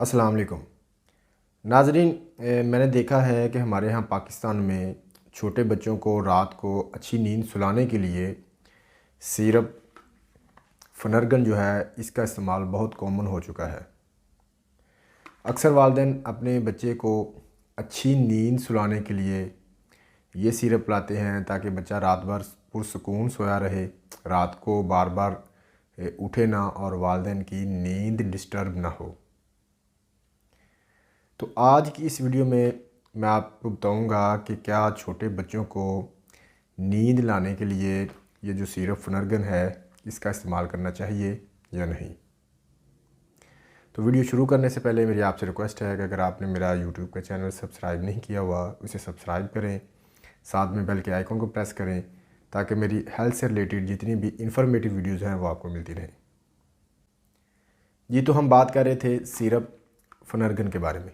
अस्सलाम वालेकुम नाज़रीन। मैंने देखा है कि हमारे यहाँ पाकिस्तान में छोटे बच्चों को रात को अच्छी नींद सुलाने के लिए सिरप फनरगन जो है इसका इस्तेमाल बहुत कॉमन हो चुका है। अक्सर वालिदैन अपने बच्चे को अच्छी नींद सुलाने के लिए ये सिरप पिलाते हैं ताकि बच्चा रात भर पुरसुकून सोया रहे, रात को बार बार उठे ना और वालिदैन की नींद डिस्टर्ब ना हो। तो आज की इस वीडियो में मैं आपको बताऊंगा कि क्या छोटे बच्चों को नींद लाने के लिए ये जो सिरप फनरगन है इसका इस्तेमाल करना चाहिए या नहीं। तो वीडियो शुरू करने से पहले मेरी आपसे रिक्वेस्ट है कि अगर आपने मेरा यूट्यूब का चैनल सब्सक्राइब नहीं किया हुआ उसे सब्सक्राइब करें, साथ में बेल के आइकन को प्रेस करें ताकि मेरी हेल्थ से रिलेटेड जितनी भी इंफॉर्मेटिव वीडियोज़ हैं वो आपको मिलती रहें। जी, तो हम बात कर रहे थे सिरप फनरगन के बारे में।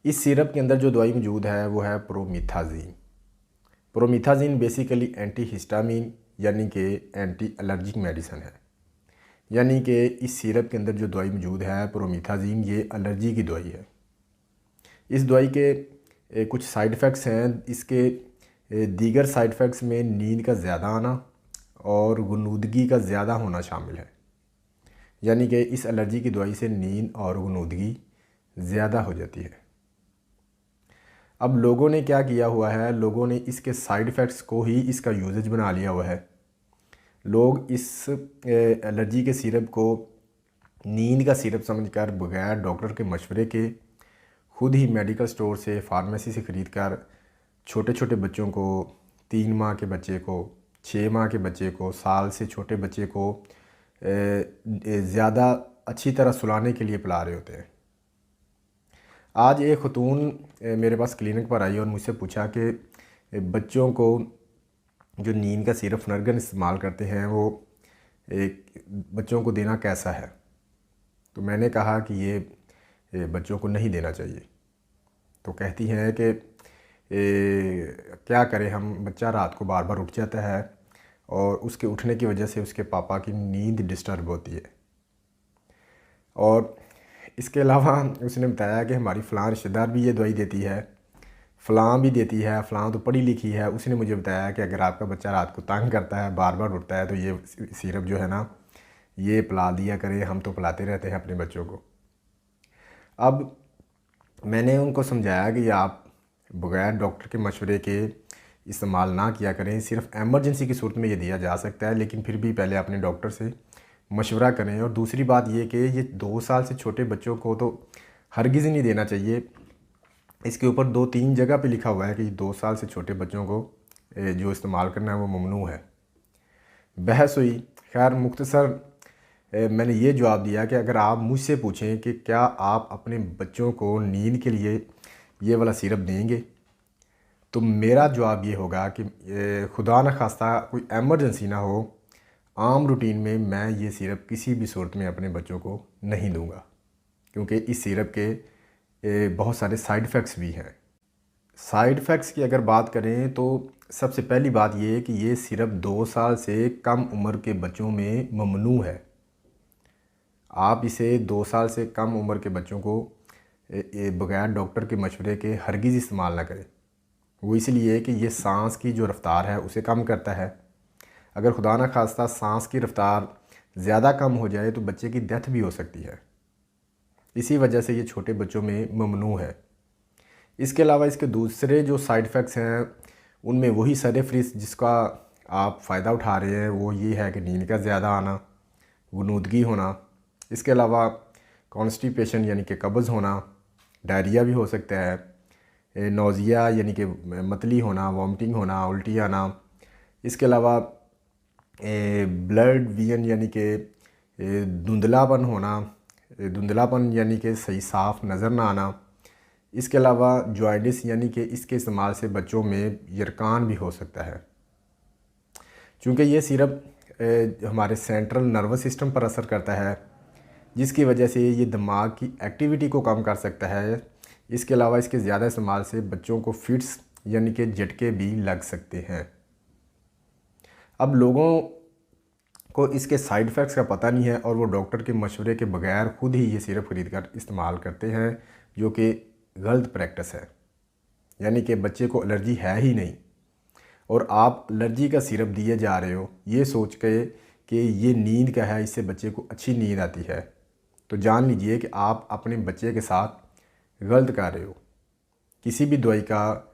इस सिरप के अंदर जो दवाई मौजूद है वो है प्रोमिथाजीन। प्रोमिथाजीन बेसिकली एंटी हिस्टामीन यानी कि एंटी एलर्जिक मेडिसन है। यानी कि इस सिरप के अंदर जो दवाई मौजूद है प्रोमिथाजीन, ये एलर्जी की दवाई है। इस दवाई के कुछ साइड इफ़ेक्ट्स हैं। इसके दीगर साइड इफ़ेक्ट्स में नींद का ज़्यादा आना और गुनूदगी का ज़्यादा होना शामिल है। यानी कि इस एलर्जी की दवाई से नींद और गुनूदगी ज़्यादा हो जाती है। अब लोगों ने क्या किया हुआ है, लोगों ने इसके साइड इफ़ेक्ट्स को ही इसका यूजेज बना लिया हुआ है। लोग इस एलर्जी के सिरप को नींद का सिरप समझकर बगैर डॉक्टर के मशवरे के खुद ही मेडिकल स्टोर से, फार्मेसी से ख़रीद कर छोटे छोटे बच्चों को, 3 माह के बच्चे को, 6 माह के बच्चे को, साल से छोटे बच्चे को ज़्यादा अच्छी तरह सुलाने के लिए पिला रहे होते हैं। आज एक ख़तून मेरे पास क्लिनिक पर आई और मुझसे पूछा कि बच्चों को जो नींद का सिरप फनरगन इस्तेमाल करते हैं वो एक बच्चों को देना कैसा है। तो मैंने कहा कि ये बच्चों को नहीं देना चाहिए। तो कहती हैं कि क्या करें हम, बच्चा रात को बार बार उठ जाता है और उसके उठने की वजह से उसके पापा की नींद डिस्टर्ब होती है। और इसके अलावा उसने बताया कि हमारी फ़लाँ रिश्तेदार भी ये दवाई देती है, फ़लाँ भी देती है, फ़लाँ तो पढ़ी लिखी है। उसने मुझे बताया कि अगर आपका बच्चा रात को तंग करता है, बार बार उठता है, तो ये सिरप जो है ना ये पिला दिया करें। हम तो पिलाते रहते हैं अपने बच्चों को। अब मैंने उनको समझाया कि आप बगैर डॉक्टर के मशवरे के इस्तेमाल ना किया करें। सिर्फ एमरजेंसी की सूरत में ये दिया जा सकता है, लेकिन फिर भी पहले अपने डॉक्टर से मशवरा करें। और दूसरी बात ये कि ये 2 साल से छोटे बच्चों को तो हरगिज़ नहीं देना चाहिए। इसके ऊपर 2-3 जगह पे लिखा हुआ है कि 2 साल से छोटे बच्चों को जो इस्तेमाल करना है वो ममनू है। बहस हुई। खैर मुख्तसर मैंने ये जवाब दिया कि अगर आप मुझसे पूछें कि क्या आप अपने बच्चों को नींद के लिए ये वाला सिरप देंगे, तो मेरा जवाब ये होगा कि खुदा न खास्ता कोई एमरजेंसी ना हो, आम रूटीन में मैं ये सिरप किसी भी सूरत में अपने बच्चों को नहीं दूंगा, क्योंकि इस सिरप के बहुत सारे साइड इफ़ेक्ट्स भी हैं। साइड इफ़ेक्ट्स की अगर बात करें तो सबसे पहली बात ये है कि ये सिरप 2 साल से कम उम्र के बच्चों में ममनू है। आप इसे 2 साल से कम उम्र के बच्चों को बगैर डॉक्टर के मशवरे के हरगिज़ इस्तेमाल ना करें। वो इसलिए कि ये सांस की जो रफ़्तार है उसे कम करता है। अगर खुदा न खास्ता सांस की रफ़्तार ज़्यादा कम हो जाए तो बच्चे की डेथ भी हो सकती है। इसी वजह से ये छोटे बच्चों में ममनू है। इसके अलावा इसके दूसरे जो साइड इफ़ेक्ट्स हैं उनमें वही सर-ए-फ़हरिस्त जिसका आप फ़ायदा उठा रहे हैं वो ये है कि नींद का ज़्यादा आना, गुनूदगी होना। इसके अलावा कॉन्स्टिपेशन यानी कि कब्ज़ होना, डायरिया भी हो सकता है, नौज़िया यानी कि मतली होना, वॉमिटिंग होना, उल्टी आना। इसके अलावा ब्लड विजन यानी कि धुंधलापन होना, धुंधलापन यानी कि सही साफ़ नज़र ना आना। इसके अलावा जॉइंटिस यानी कि इसके इस्तेमाल से बच्चों में यरकान भी हो सकता है। चूँकि ये सिरप हमारे सेंट्रल नर्वस सिस्टम पर असर करता है, जिसकी वजह से ये दिमाग की एक्टिविटी को कम कर सकता है। इसके अलावा इसके ज़्यादा इस्तेमाल से बच्चों को फिट्स यानी कि झटके भी लग सकते हैं। अब लोगों को इसके साइड इफ़ेक्ट्स का पता नहीं है और वो डॉक्टर के मशवरे के बगैर खुद ही ये सिरप ख़रीद कर इस्तेमाल करते हैं, जो कि गलत प्रैक्टिस है। यानी कि बच्चे को एलर्जी है ही नहीं और आप एलर्जी का सिरप दिए जा रहे हो ये सोच के कि ये नींद का है, इससे बच्चे को अच्छी नींद आती है, तो जान लीजिए कि आप अपने बच्चे के साथ गलत कर रहे हो। किसी भी दवाई का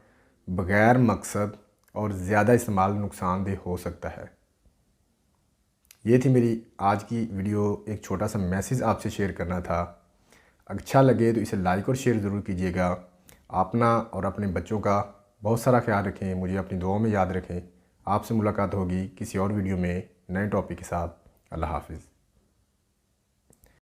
बग़ैर मकसद और ज़्यादा इस्तेमाल नुकसानदेह हो सकता है। ये थी मेरी आज की वीडियो, एक छोटा सा मैसेज आपसे शेयर करना था। अच्छा लगे तो इसे लाइक और शेयर ज़रूर कीजिएगा। अपना और अपने बच्चों का बहुत सारा ख्याल रखें, मुझे अपनी दुआओं में याद रखें। आपसे मुलाकात होगी किसी और वीडियो में नए टॉपिक के साथ। अल्लाह हाफ़िज़।